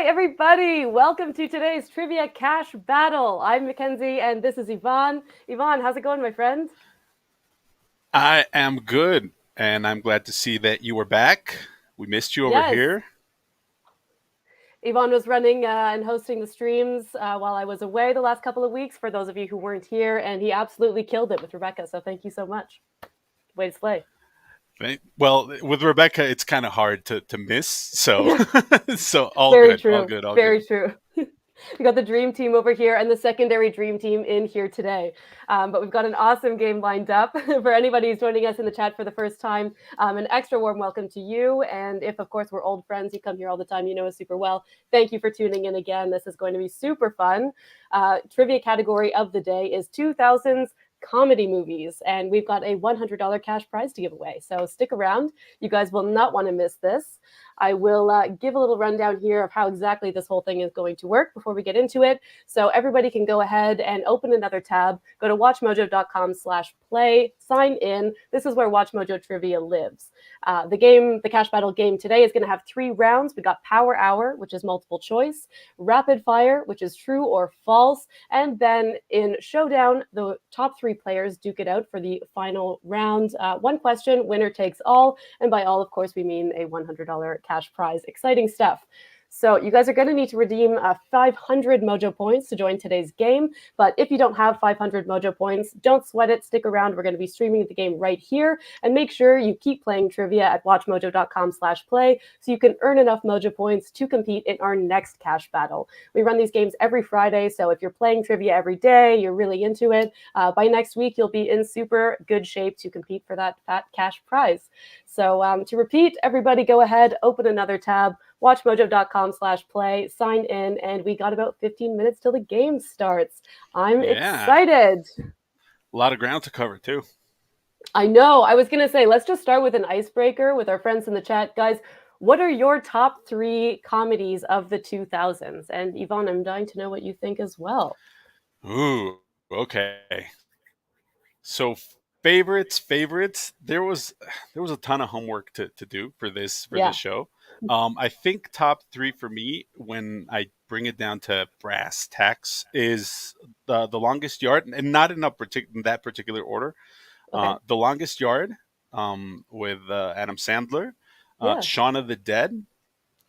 everybody. Welcome to today's Trivia Cash Battle. I'm Mackenzie, and this is Yvonne. Yvonne, how's it going, my friend? I am good, and I'm glad to see that you were back. We missed you over Yes, here. Yvonne was running and hosting the streams while I was away the last couple of weeks, for those of you who weren't here, and he absolutely killed it with Rebecca, so thank you so much. Way to slay. Right? Well, with Rebecca, it's kind of hard to miss. So, Yeah, so all very good, all true. good, all good. Very true. We got the dream team over here and the secondary dream team in here today. But we've got an awesome game lined up. For anybody who's joining us in the chat for the first time, an extra warm welcome to you. And if, of course, we're old friends, you come here all the time, you know us super well. Thank you for tuning in again. This is going to be super fun. Trivia category of the day is 2000's comedy movies, and we've got a $100 cash prize to give away. So stick around. You guys will not want to miss this. I will give a little rundown here of how exactly this whole thing is going to work before we get into it. So everybody can go ahead and open another tab, go to WatchMojo.com/play, sign in. This is where WatchMojo Trivia lives. The Cash Battle game today is going to have 3 rounds. We got Power Hour, which is multiple choice, Rapid Fire, which is true or false, and then in Showdown, the top 3 players duke it out for the final round. One question, winner takes all, and by all, of course, we mean a $100 cash prize. Exciting stuff. So you guys are going to need to redeem 500 Mojo points to join today's game. But if you don't have 500 Mojo points, don't sweat it. Stick around. We're going to be streaming the game right here. And make sure you keep playing trivia at WatchMojo.com/play so you can earn enough Mojo points to compete in our next cash battle. We run these games every Friday. So if you're playing trivia every day, you're really into it, by next week, you'll be in super good shape to compete for that fat cash prize. So to repeat, everybody go ahead, open another tab, WatchMojo.com/play, sign in, and we got about 15 minutes till the game starts. I'm Yeah, excited. a lot of ground to cover too. I know. I was going to say, let's just start with an icebreaker with our friends in the chat. Guys, what are your top 3 comedies of the 2000s? And Yvonne, I'm dying to know what you think as well. Ooh, okay. So favorites. There was a ton of homework to do for this Yeah. show. I think top 3 for me, when I bring it down to brass tacks, is the longest yard, and not in that particular order. Okay. The Longest Yard, with Adam Sandler, Yeah. Shaun of the Dead,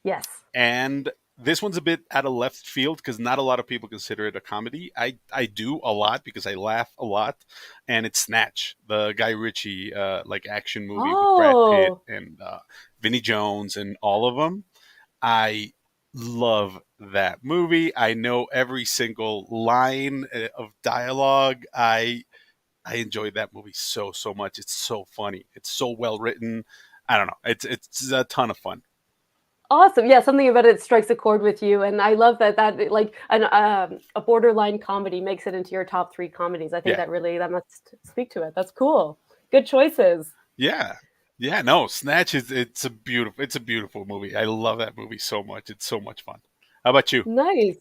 Yes. and this one's a bit out of left field because not a lot of people consider it a comedy. I do a lot because I laugh a lot, and it's Snatch, the Guy Ritchie like action movie with Brad Pitt Oh, and Vinnie Jones and all of them. I love that movie. I know every single line of dialogue. I enjoyed that movie so much. It's so funny. It's so well written. I don't know. It's a ton of fun. awesome. Yeah, something about it strikes a chord with you. And I love that like a borderline comedy makes it into your top 3 comedies. I think Yeah, that must speak to it. That's cool. Good choices. yeah, yeah. No, Snatch is it's a beautiful movie. I love that movie so much. It's so much fun. How about you? Nice.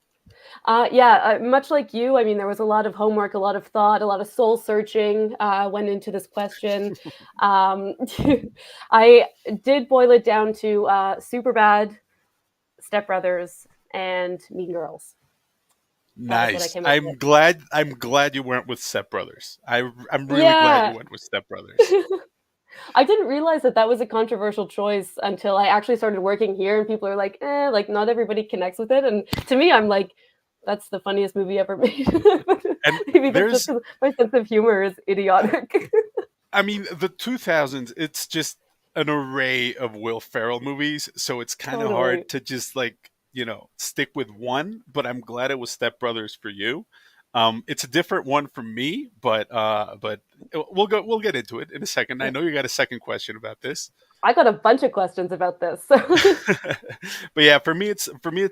Yeah, much like you, I mean, there was a lot of homework, a lot of thought, a lot of soul searching went into this question. Um, I did boil it down to Superbad, Step Brothers, and Mean Girls. That was what I Nice. came up with. I'm glad you went with Step Brothers. I'm really glad you Yeah, went with Step Brothers. I didn't realize that that was a controversial choice until I actually started working here, and people are like, like not everybody connects with it. And to me, I'm like, that's the funniest movie ever made. And Maybe that's just there's because my sense of humor is idiotic. I mean, the 2000s, it's just an array of Will Ferrell movies, so it's kind of Totally. hard to just like, stick with one, but I'm glad it was Step Brothers for you. It's a different one for me, but we'll get into it in a second. I Yeah. know you got a second question about this. I got a bunch of questions about this. But yeah, for me it's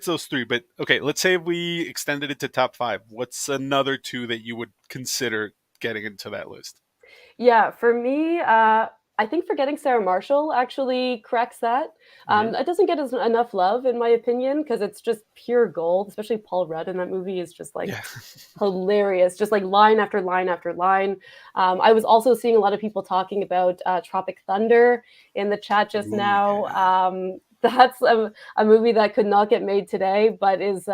those 3. But okay, let's say if we extended it to top 5. What's another 2 that you would consider getting into that list? Yeah, for me, I think Forgetting Sarah Marshall actually cracks that. Hmm. It doesn't get enough love, in my opinion, because it's just pure gold. Especially Paul Rudd in that movie is just like Yeah. hilarious, just like line after line after line. I was also seeing a lot of people talking about Tropic Thunder in the chat just Ooh, now. yeah. That's a movie that could not get made today, but is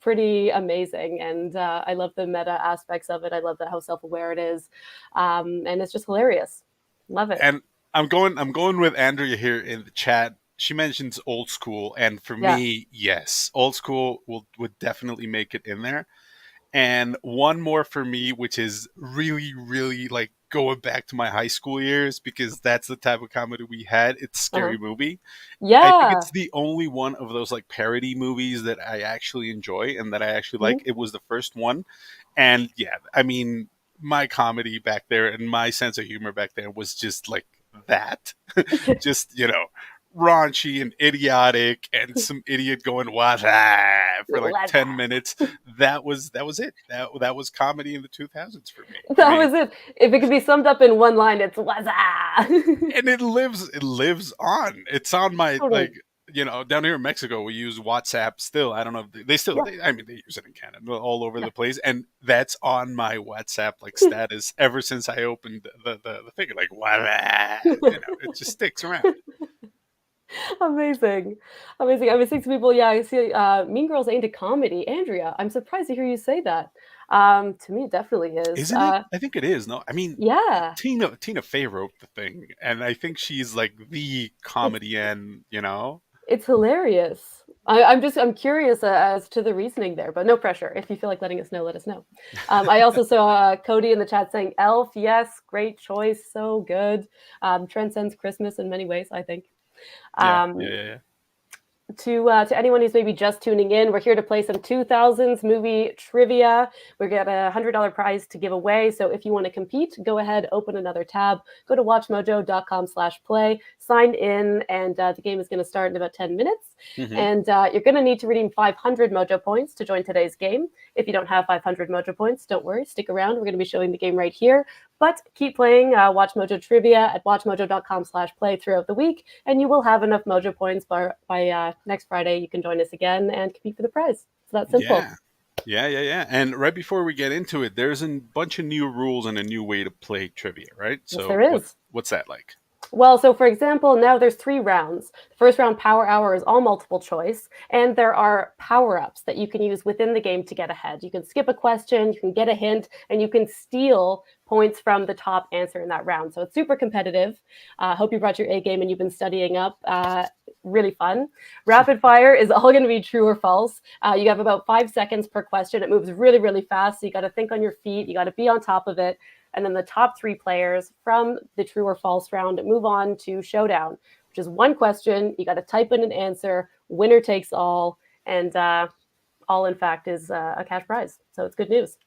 pretty amazing. And I love the meta aspects of it. I love that how self aware it is, and it's just hilarious. Love it. And I'm going with Andrea here in the chat. She mentions old school, and for Yeah. me, yes, old school would definitely make it in there. And one more for me, which is really, really like going back to my high school years because that's the type of comedy we had. It's Uh-huh. Scary Movie. I think Yeah. it's the only one of those like parody movies that I actually enjoy and that I actually like. Mhm. It was the first one. And yeah, I mean, my comedy back there and my sense of humor back there was just like that. Just, raunchy and idiotic and some idiot going what for like Let's 10 minutes. That was it. That was comedy in the 2000s for me. I That mean, was it. If it could be summed up in one line, it's "Waza." and it lives on. It's on my Totally. like down here in Mexico we use WhatsApp still. I don't know if they still Yeah. I mean they use it in Canada all over the place, and that's on my WhatsApp like status ever since I opened the thing like what it just sticks around. Amazing. Amazing. I was saying to people, yeah, I see Mean Girls ain't a comedy. Andrea, I'm surprised to hear you say that. To me, it definitely is. Isn't it? I think it is. No, I mean Yeah, Tina Fey wrote the thing, and I think she's like the it's comedian. it's hilarious. I'm curious as to the reasoning there, but no pressure. If you feel like letting us know, let us know. I also saw Cody in the chat saying Elf. Yes, great choice, so good. Transcends Christmas in many ways, I think. Yeah, yeah, Um, yeah, yeah. to anyone who's maybe just tuning in, we're here to play some 2000s movie trivia. We got a $100 prize to give away. So if you want to compete, go ahead, open another tab, go to WatchMojo.com/play, sign in, and the game is going to start in about 10 minutes. Hmm. And you're going to need to redeem 500 Mojo points to join today's game. If you don't have 500 Mojo points, don't worry, stick around. We're going to be showing the game right here. But keep playing Watch Mojo Trivia at WatchMojo.com/play throughout the week, and you will have enough Mojo points by next Friday. You can join us again and compete for the prize. It's that simple. Yeah. Yeah, yeah, yeah. And right before we get into it, there's a bunch of new rules and a new way to play trivia, right? Yes, So there is. what's that like? Well, so for example, now there's 3 rounds. The first round, Power Hour, is all multiple choice, and there are power ups that you can use within the game to get ahead. You can skip a question, you can get a hint, and you can steal points from the top answer in that round. So it's super competitive. Hope you brought your A game and you've been studying up. Really fun. Rapid fire is all going to be true or false. You have about 5 seconds per question. It moves really, really fast. So you got to think on your feet. You got to be on top of it. And then the top 3 players from the true or false round move on to showdown, which is one question. You got to type in an answer. Winner takes all. And all, in fact, is a cash prize. So it's good news.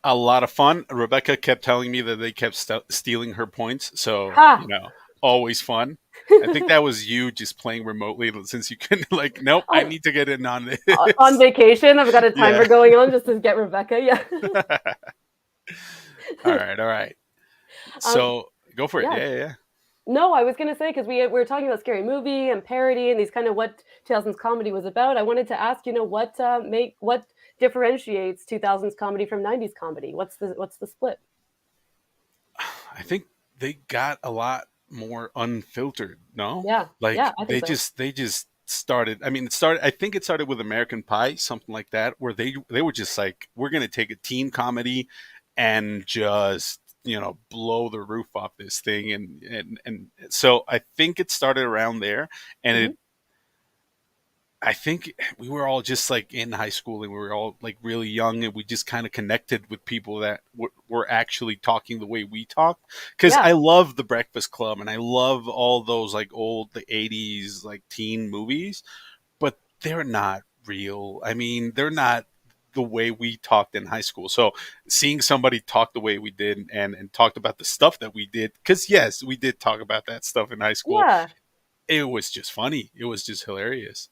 A lot of fun. Rebecca kept telling me that they kept stealing her points, so Ha! always fun. I think that was you just playing remotely since you couldn't like. Nope, I Oh, need to get in on on this. vacation, I've got a Yeah. timer going on just to get Rebecca. Yeah. All right, all right. um, So go for it. yeah. Yeah, yeah, yeah. No, I was gonna say because we were talking about scary movie and parody and these kind of what 2000s comedy was about. I wanted to ask, what differentiates 2000s comedy from 90s comedy? What's the split? I think they got a lot more unfiltered. No, Yeah, yeah, like I think they just started. I mean, it started. I think it started with American Pie, something like that, where they were just like, we're gonna take a teen comedy and just blow the roof off this thing, and so I think it started around there, and so. it I think we were all just like in high school and we were all like really young and we just kind of connected with people that were actually talking the way we talk. Because Yeah, I love The Breakfast Club and I love all those like old the 80s like teen movies, but they're not real. I mean, they're not the way we talked in high school. So seeing somebody talk the way we did and talked about the stuff that we did, because yes, we did talk about that stuff in high school. yeah, It was just funny. It was just hilarious.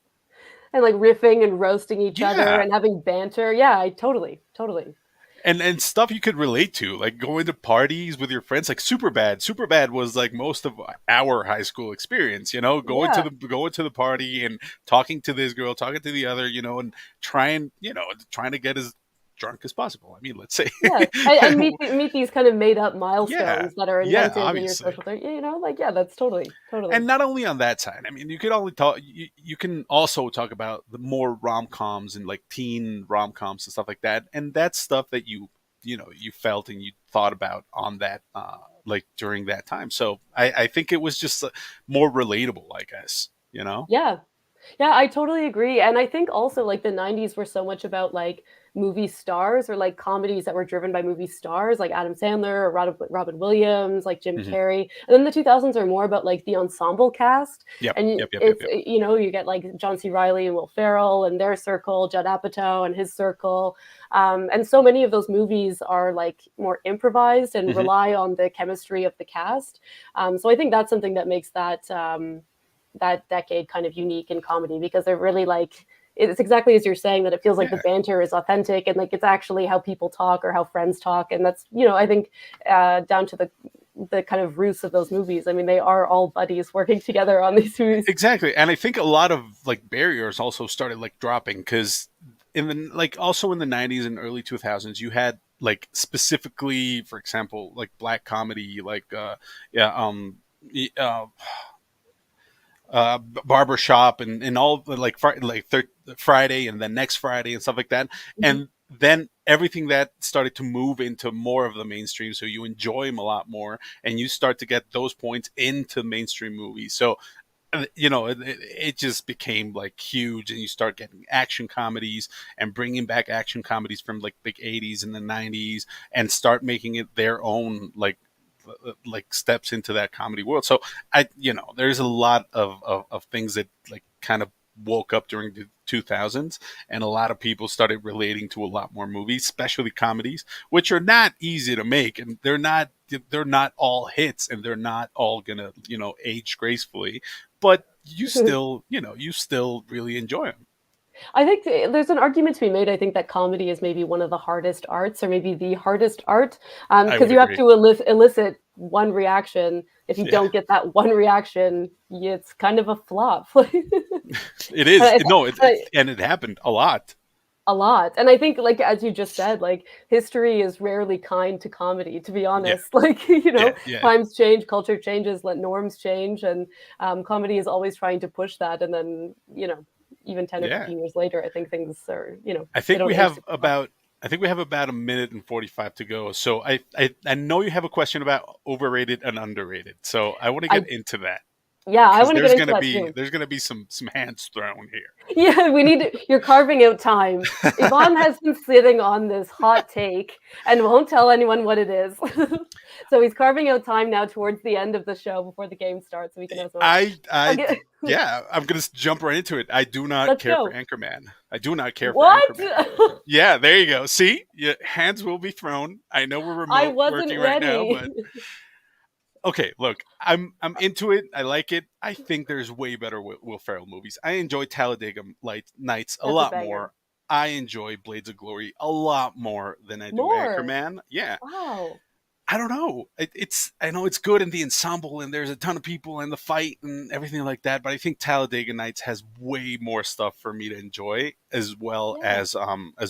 and like riffing and roasting each other Yeah. and having banter. Yeah, I totally. And stuff you could relate to, like going to parties with your friends, like Superbad was like most of our high school experience, Yeah, going to the party and talking to this girl, talking to the other, and trying to drunk as possible. I mean, let's say, Yeah, and meet these kind of made up yeah, milestones that are yeah, invented in your obviously. social thing. You know, like yeah, that's totally. And not only on that side, I mean, you could only talk. You can also talk about the more rom coms and like teen rom coms and stuff like that, and that's stuff that you felt and you thought about on that like during that time. So I think it was just more relatable, I guess. Yeah. Yeah, I totally agree. And I think also like the 90s were so much about like movie stars or like comedies that were driven by movie stars like Adam Sandler or Robin Williams, like Jim Hmm. Carrey. And then the 2000s are more about like the ensemble cast. Yep, And yep, yep, yep, it's, yep. you get like John C. Reilly and Will Ferrell and their circle, Judd Apatow and his circle. And so many of those movies are like more improvised and Hmm. rely on the chemistry of the cast. So I think that's something that makes that decade kind of unique in comedy because they're really like it's exactly as you're saying that it feels like the Yeah, banter is authentic and like it's actually how people talk or how friends talk and that's I think down to the kind of roots of those movies. I mean they are all buddies working together on these movies. exactly. And I think a lot of like barriers also started like dropping because in the like also in the 90s and early 2000s you had like specifically, for example, like black comedy, like yeah uh barbershop and all like Friday and then next Friday and stuff like that. Mhm. And then everything that started to move into more of the mainstream. So you enjoy them a lot more and you start to get those points into mainstream movies. So, it just became like huge and you start getting action comedies and bringing back action comedies from like big 80s and the 90s and start making it their own like steps into that comedy world. So there's a lot of things that like kind of woke up during the 2000s and a lot of people started relating to a lot more movies, especially comedies, which are not easy to make and they're not all hits and they're not all gonna age gracefully, but you still really enjoy them. I think there's an argument to be made. I think that comedy is maybe one of the hardest arts, or maybe the hardest art, I because would you have agree. to elicit one reaction. If you Yeah, don't get that one reaction, it's kind of a flop. it is. And No, I, and it happened a lot. a lot. And I think, like as you just said, like history is rarely kind to comedy. To be Yeah, honest, like yeah, yeah, times change, culture changes, let norms change, and comedy is always trying to push that. And then even 10 or yeah. 15 years later, I think things are I they think don't we age have super well. about I think we have about a minute and 45 to go. So I know you have a question about overrated and underrated. So I want to I get into that Yeah, I because want to get into that too. there's gonna be some hands thrown Yeah, we need to, you're carving out time. Yvonne has been sitting on this hot take and won't tell anyone what it is. So he's carving out time now towards the end of the show before the game starts so we can here. have some I'll I get Yeah, I'm gonna jump right into it. I do not let's care for go. Anchorman. I do not care for What? Anchorman. Yeah, there you go. See, hands will be thrown. I know we're I remote wasn't working right now, ready. but okay, look, I'm into it. I like it. I think there's way better Will Ferrell movies. I enjoy Talladega Nights a That's a lot banger. more. I enjoy Blades of Glory a lot more than I do More. Anchorman. Yeah, Wow. I don't know. I know it's good in the ensemble and there's a ton of people and the fight and everything like that, but I think Talladega Nights has way more stuff for me to enjoy as well Yeah. as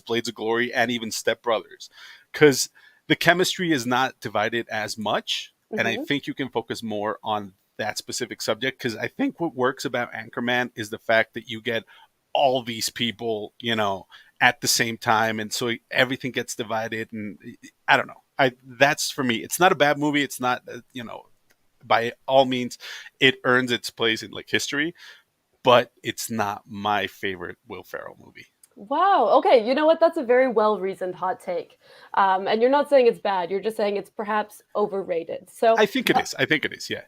Blades of Glory and even Step Brothers, because the chemistry is not divided as much, and I Hmm. think you can focus more on that specific subject. Because I think what works about Anchorman is the fact that you get all these people, at the same time, and so everything gets divided, and I don't know. That's for me. It's not a bad movie. It's not, by all means, it earns its place in like history, but it's not my favorite Will Ferrell movie. Wow. Okay. You know what? That's a very well reasoned hot take. And you're not saying it's bad. You're just saying it's perhaps overrated. So I think it is. I think it is. Yeah.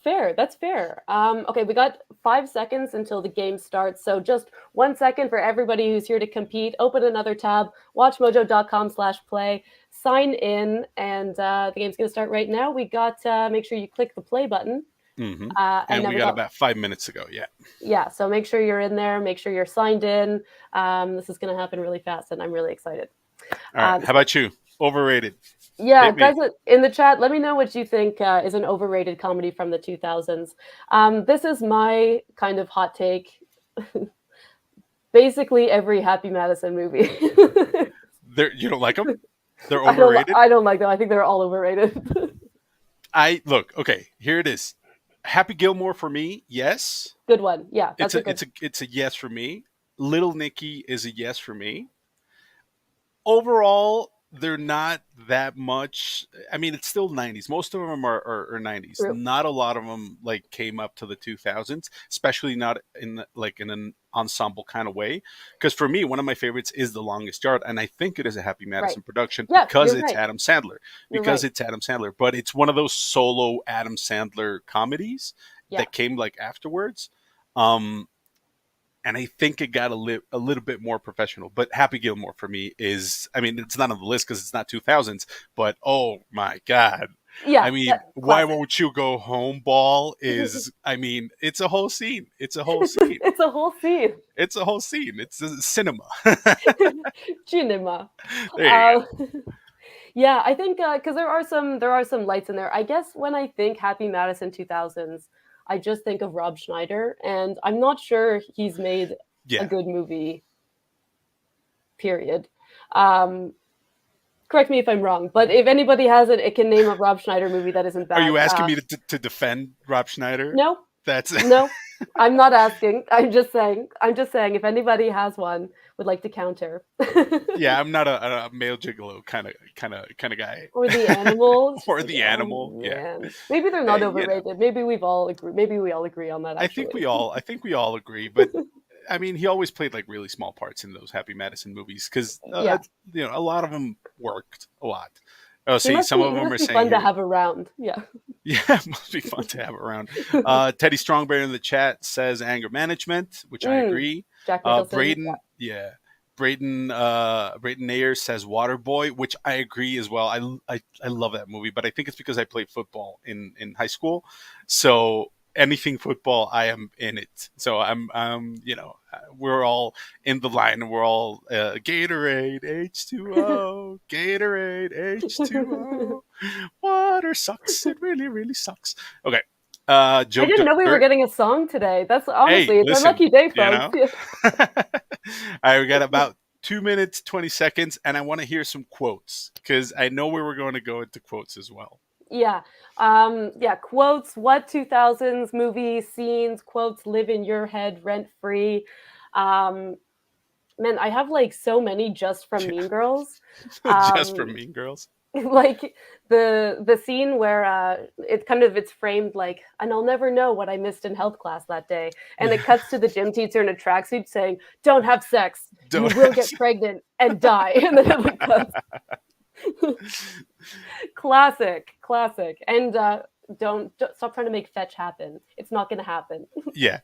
fair. That's fair. Okay, we got 5 seconds until the game starts. So just 1 second for everybody who's here to compete. Open another tab, WatchMojo.com/play, sign in, and the game's going to start right now. We got, make sure you click the play button. Hmm. And And now we we got got, about 5 minutes ago. Yeah. yeah, so make sure you're in there. Make sure you're signed in. This is going to happen really fast, and I'm really excited. All right. How So about you? Overrated. yeah, Hit me. guys in the chat, let me know what you think is an overrated comedy from the 2000s. This is my kind of hot take. Basically, every Happy Madison movie. You don't like them? They're I don't. overrated. I don't like them. I think they're all overrated. I look okay. Here it is. Happy Gilmore for me, yes. Good one. Yeah, It's that's a a good. it's a it's a yes for me. Little Nicky is a yes for me. Overall, they're not that much. I mean, it's still 90s. Most of them are 90s. True. Not a lot of them like came up to the 2000s, especially not in an ensemble kind of way. Because for me, one of my favorites is The Longest Yard, and I think it is a Happy Right. Madison production Yeah, because you're it's right. Adam Sandler. You're right. But it's one of those solo Adam Sandler comedies Yeah. that came like afterwards. Um, and I think it got a little bit more professional. But Happy Gilmore for me is, I mean, it's not on the list because it's not 2000s, but oh my God. Yeah. I mean, That, why classic. won't you go home ball is, I mean, it's a whole scene. It's a whole scene. It's a whole scene. It's a whole scene. It's a cinema. Cinema. There you Uh, go. yeah, I think because there are some lights in there. I guess when I think Happy Madison 2000s, I just think of Rob Schneider, and I'm not sure he's made a Yeah. good movie. Period. Um, Correct me if I'm wrong, but if anybody has it, it can name a Rob Schneider movie that isn't Are bad. you asking me to defend Rob Schneider? No, That's no, I'm not asking. I'm just saying. I'm just saying. If anybody has one, would like to counter. yeah. I'm not a male gigolo kind of guy, Or the animals. Just or like, the oh animal. Yeah. man. Maybe they're not Hey, you know. overrated. Maybe we've all agree. Maybe we all agree on that. Actually, I think we all agree, but I mean, he always played like really small parts in those Happy Madison movies because yeah. you know a lot of them worked a lot. Oh, He see, must some be. of He them must are be saying fun to here, have around. Yeah. yeah, it must be fun to have around. Teddy Strongbear in the chat says anger management, which I Mm. agree. Jack Nicholson. Braden, yeah, Braden Nayer says Waterboy, which I agree as well. I love that movie, but I think it's because I played football in high school, so anything football, I am in it. So I'm you know we're all in the line, and we're all Gatorade H2O, Gatorade Yeah. H2O. Water sucks. It really sucks. Okay. I Joe didn't know we were Dirt. getting a song today. That's Hey, honestly, it's our listen, lucky day, you folks. know, I got about 2 minutes, 20 seconds, and I want to hear some quotes because I know we were going to go into quotes as well. Yeah. Yeah. Quotes. What 2000s movie scenes, quotes live in your head rent free? Um, Man, I have like so many just from Mean Girls. Just for Um, Mean Girls. like the scene where it's framed like, and I'll never know what I missed in health class that day, and it Yeah. cuts to the gym teacher in a tracksuit saying, "Don't have sex, you Don't will have get pregnant and die," and then it like cuts. Classic, classic, and don't stop trying to make fetch happen. It's not going to happen. yeah.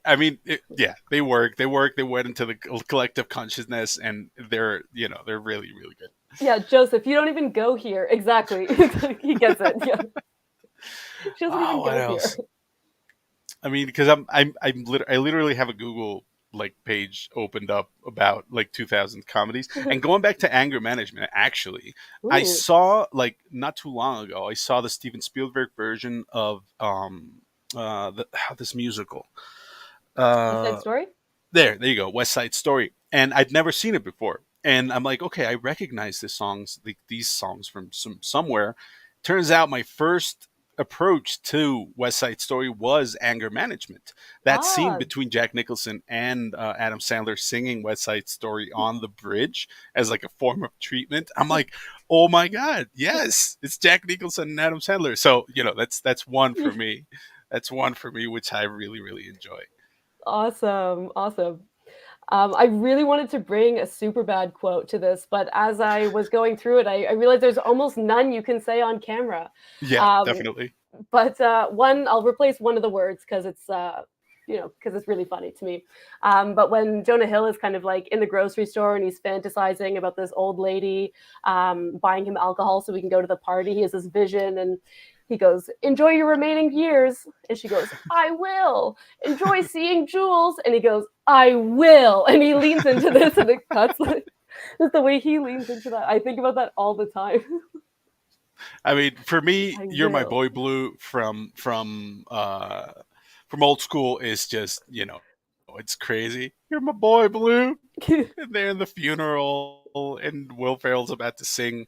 I mean, yeah, they work. They work. They went into the collective consciousness, and they're really good. Yeah, Joseph, you don't even go here. Exactly, he gets it. Yeah, she doesn't Oh, even what go here. else? I mean, because I literally have a Google like page opened up about like 2000 comedies, and going back to anger management. Actually, I Ooh, saw like not too long ago. I saw the Steven Spielberg version of this musical. West Side Uh, Story. there you go, West Side Story, and I'd never seen it before. And I'm like, okay, I recognize these songs from somewhere. Turns out my first approach to West Side Story was anger management. That scene Ah, between Jack Nicholson and Adam Sandler singing West Side Story on the bridge as like a form of treatment. I'm like, oh my god, yes, it's Jack Nicholson and Adam Sandler. So that's one for me. That's one for me, which I really enjoy. awesome, awesome. I really wanted to bring a super bad quote to this, but as I was going through it, I realized there's almost none you can say on camera. Yeah, Um, definitely. but one, I'll replace one of the words because because it's really funny to me. But when Jonah Hill is kind of like in the grocery store and he's fantasizing about this old lady buying him alcohol so we can go to the party, he has this vision and he goes, "Enjoy your remaining years," and she goes, "I will enjoy seeing Jules," and he goes, "I will," and he leans into this and it cuts like just the way he leans into that. I think about that all the time. I mean, for me, I "You're My will. Boy Blue" from Old School is just it's crazy. You're my boy, Blue. And they're in the funeral, and Will Ferrell's about to sing.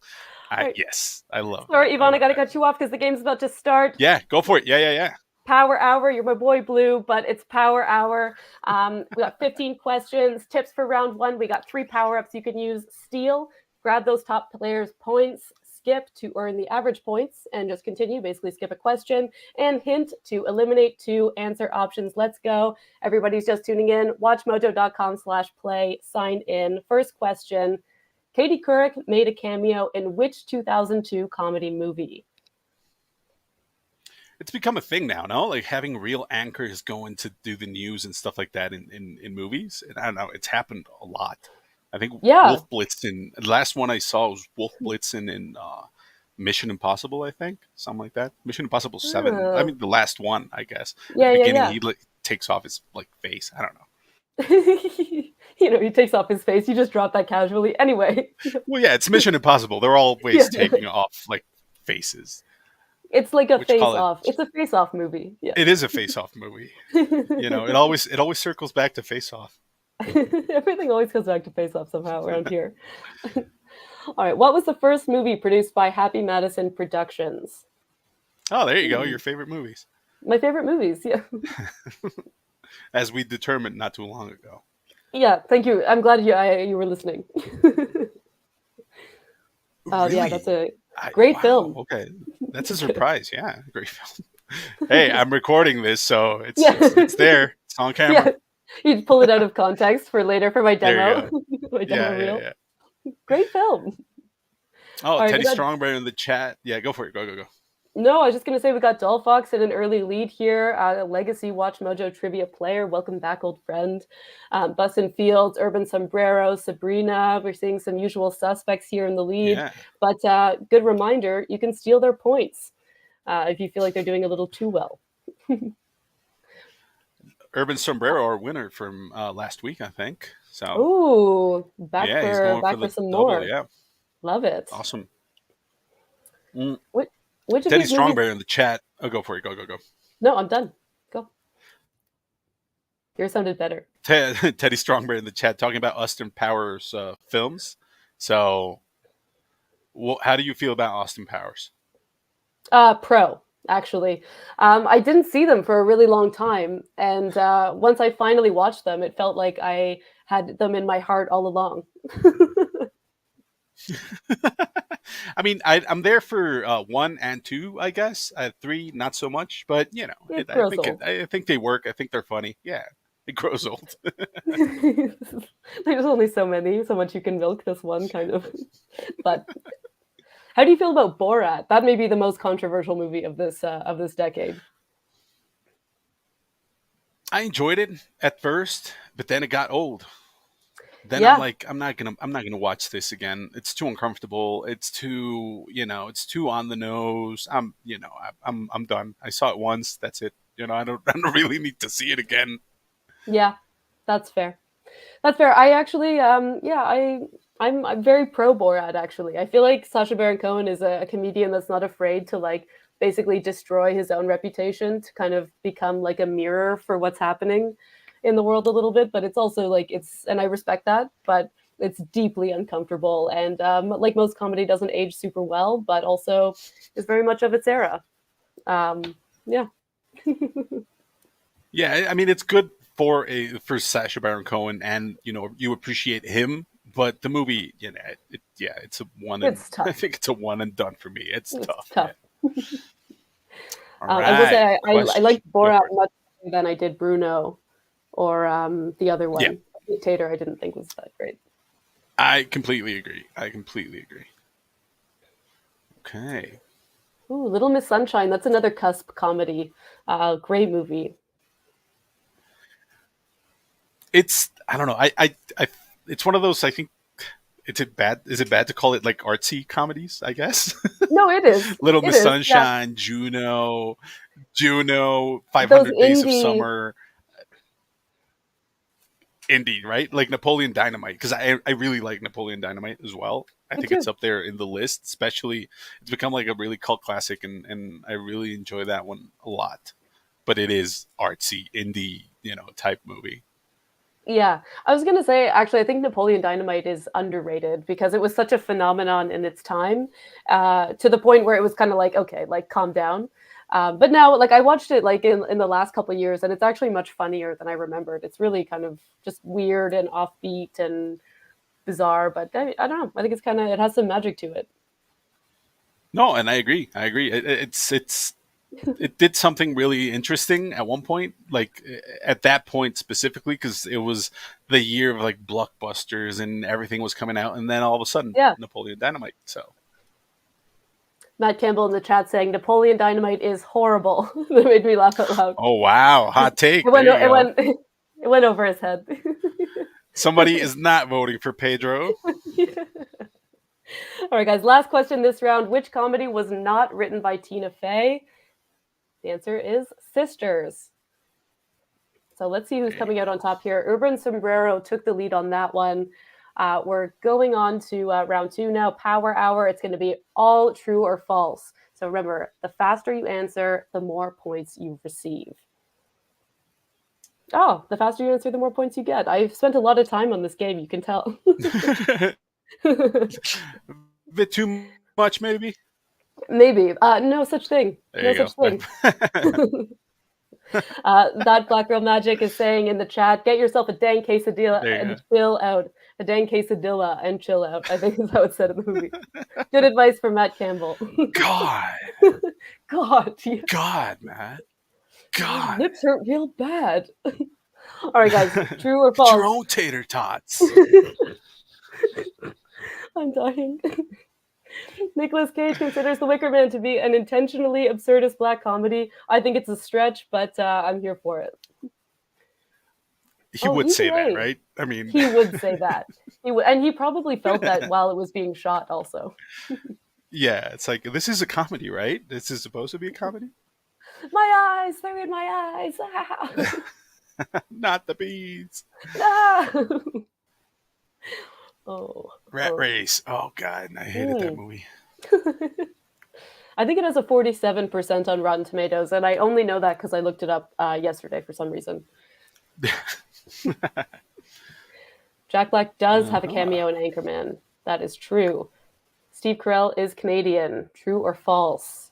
All right. Yes, I love that. Sorry, I Yvonne, I love got to that. cut you off because the game's about to start. Yeah, go for it. Yeah. Power Hour. You're my boy, Blue, but it's Power Hour. We got 15 questions, tips for round one. We got 3 power ups you can use: steal, grab those top players' points, skip to earn the average points, and just continue, basically skip a question, and hint to eliminate 2 answer options. Let's go. Everybody's just tuning in. WatchMojo.com/play. Sign in. First question: Katie Couric made a cameo in which 2002 comedy movie? It's become a thing now, no? Like having real anchors going to do the news and stuff like that in movies. And I don't know, it's happened a lot. I think Yeah. Wolf Blitzen, the last one I saw was Wolf Blitzen in Mission Impossible, I think. Something like that. Mission Impossible 7. I Oh. mean, the last one, I guess. At Yeah, the yeah, beginning, yeah. he like, takes off his like face. I don't know. He takes off his face. You just drop that casually. Anyway, Well, yeah, it's Mission Impossible. They're always yeah, taking off like faces. it's like a Which face call it? off. It's a face off movie. Yeah. It is a face-off movie. You know, it always circles back to face-off. Everything always comes back to face off somehow around here. All right. What was the first movie produced by Happy Madison Productions? Oh, there you go. Your favorite movies, My favorite movies. Yeah. as we determined not too long ago. Yeah. Thank you. I'm glad you were listening. Yeah, that's Really? a great Wow. film. Okay, that's a surprise. Yeah, great film. Hey, I'm recording this, so it's Yeah. it's there. It's on Yeah. camera. You'd pull it out of context for later for my There you demo. go. My demo reel. Yeah. Great film. Oh, All right, we Teddy got Strongbear in the chat. Yeah, go for it. Go. no. I was just gonna say we got Doll Fox in an early lead here. A legacy Watch Mojo trivia player. Welcome back, old friend. Bussin Fields, Urban Sombrero, Sabrina. We're seeing some usual suspects here in the lead. Yeah. But good reminder: you can steal their points if you feel like they're doing a little too well. Urban Sombrero, our winner from last week, I think. So Ooh, back yeah, he's going for back for the some double. more. Yeah, Love it. awesome. Mm. Which of Teddy these movies? Strongbear in the chat. Oh, go for it. Go. No, I'm done. Go. Yours sounded better. Teddy Strongbear in the chat talking about Austin Powers films. So, how do you feel about Austin Powers? Pro, actually. I didn't see them for a really long time, and once I finally watched them, it felt like I had them in my heart all along. I mean, I'm there for 1 and 2, I guess. 3, not so much, but you know, It grows old. I think they work. I think they're funny. Yeah, it grows old. There's only so much you can milk this one kind of. But how do you feel about Borat? That may be the most controversial movie of this decade. I enjoyed it at first, but then it got old. Then I'm Yeah, like, I'm not gonna watch this again. It's too uncomfortable. It's too, it's too on the nose. I'm done. I saw it once. That's it. I don't I don't really need to see it again. yeah, that's fair. That's fair. I actually, yeah, I'm very pro Borat. Actually, I feel like Sacha Baron Cohen is a comedian that's not afraid to like basically destroy his own reputation to kind of become like a mirror for what's happening in the world a little bit. But it's also like and I respect that, but it's deeply uncomfortable. And like most comedy, doesn't age super well, but also is very much of its era. Yeah. Yeah, I mean it's good for Sacha Baron Cohen, and you appreciate him. But the movie, it's a one and It's I tough. think it's a one and done for me. It's It's tough. tough. Yeah. All I will right, say I question. liked Go Borat for it. much more than I did Bruno or the other Yeah, one. Dictator, I didn't think was that great. I completely agree. Okay. Ooh, Little Miss Sunshine. That's another cusp comedy. Great movie. It's I don't know. It's one of those. I think it's it bad. Is it bad to call it like artsy comedies? I guess. No, it is. Little It Miss is. Yeah, Sunshine, Juno, those 500 Days of indie. Summer, indie, right? Like Napoleon Dynamite, because I really like Napoleon Dynamite as well. I Me think it's too. up there in the list, especially it's become like a really cult classic, and I really enjoy that one a lot. But it is artsy, indie, type movie. Yeah, I was gonna say, actually, I think Napoleon Dynamite is underrated because it was such a phenomenon in its time, to the point where it was kind of like, okay, like calm down. But now, like I watched it like in the last couple of years, and it's actually much funnier than I remembered. It's really kind of just weird and offbeat and bizarre, but I don't know. I think it's kind of it has some magic to it. No, and I agree. I agree. It did something really interesting at one point, like at that point specifically, because it was the year of like blockbusters and everything was coming out, and then all of a sudden, Yeah, Napoleon Dynamite. So, Matt Campbell in the chat saying Napoleon Dynamite is horrible. That made me laugh out loud. oh wow, hot It take. went There you it go. went it went over his head. Somebody is not voting for Pedro. All right, guys. Last question this round. Which comedy was not written by Tina Fey? The answer is Sisters. So let's see who's There you coming out on go. top here. Urban Sombrero took the lead on that one. We're going on to round two now. Power Hour. It's going to be all true or false. So remember, the faster you answer, the more points you receive. Oh, the faster you answer, the more points you get. I've spent a lot of time on this game, you can tell. A bit too much, maybe. Maybe. No such thing. There No you such thing. go. That Black Girl Magic is saying in the chat, get yourself a dang quesadilla There you and chill out. A dang quesadilla and chill out. I think is how it's said in the movie. Good advice from Matt Campbell. God, God, yeah, God, Matt, my God. lips hurt real bad. All right, guys, true or Get your false? own tater tots. I'm dying. Nicolas Cage considers The Wicker Man to be an intentionally absurdist black comedy. I think it's a stretch, but I'm here for it. He Oh, would either say that, way, right? I mean, he would say that. He would, and he probably felt that while it was being shot. Also, yeah, it's like this is a comedy, right? This is supposed to be a comedy, my eyes, they're in my eyes. Ah. not the bees. Ah. Oh, Rat oh. Race. Oh God, I hated that movie. I think it has a 47% on Rotten Tomatoes, and I only know that because I looked it up yesterday for some reason. Jack Black does have a Uh-huh. cameo in Anchorman. That is true. Steve Carell is Canadian. True or false?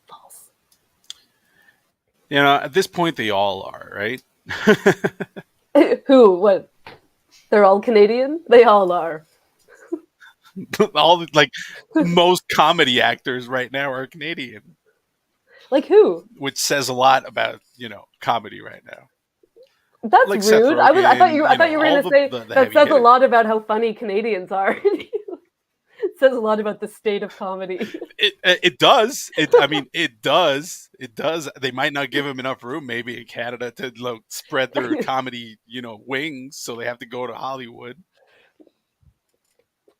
False. You know, at this point, they all are, right? Who? What? They're all Canadian? They all are. all like most comedy actors right now are Canadian, Like who? which says a lot about comedy right now. That's Like Seth rude. I thought Rogen, you I thought you were all gonna say the that heavy says a hitters. lot about how funny Canadians are. It says a lot about the state of comedy. It does. I mean, it does. It does. They might not give them enough room, maybe in Canada, to spread their comedy, wings. So they have to go to Hollywood.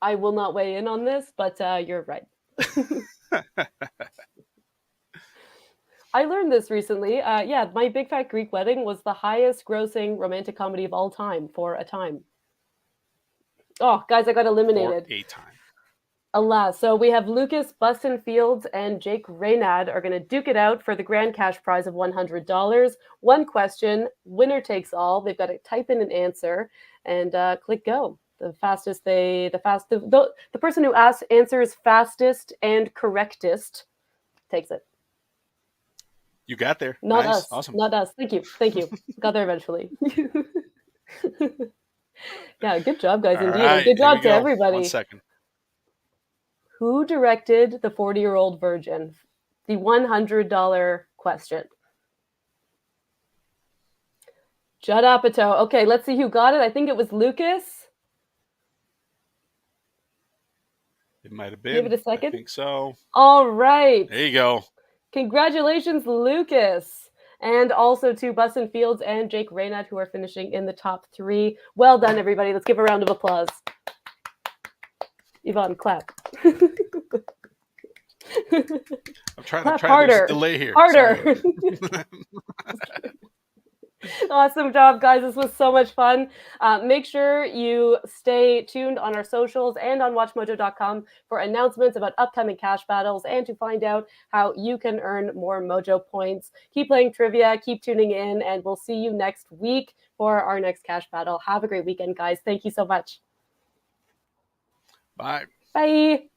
I will not weigh in on this, but you're right. I learned this recently. Yeah, My Big Fat Greek Wedding was the highest grossing romantic comedy of all time for a time. Oh, guys, I got For eliminated. a time. Alas. So we have Lucas Buston Fields and Jake Reynad are going to duke it out for the grand cash prize of $100. One question, winner takes all. They've got to type in an answer and click go. The person who answers fastest and correctest takes it. You got there. Not Nice. us. Awesome. Not us. Thank you. Thank you. Got there eventually. Yeah, good job, guys, All indeed. right. And good Here we job to go. 1 everybody. second. Who directed The 40-Year-Old Virgin? The $100 question. Judd Apatow. Okay, let's see who got it. I think it was Lucas. It might have been. Give it a second. I think so. All right. There you go. Congratulations, Lucas. And also to Buston Fields and Jake Reynad, who are finishing in the top 3. Well done, everybody. Let's give a round of applause. Yvonne, clap. I'm trying Clap to harder. there's a delay here. Harder. Awesome job, guys. This was so much fun. Make sure you stay tuned on our socials and on WatchMojo.com for announcements about upcoming cash battles and to find out how you can earn more Mojo points. Keep playing trivia, keep tuning in, and we'll see you next week for our next cash battle. Have a great weekend, guys. Thank you so much. Bye. Bye.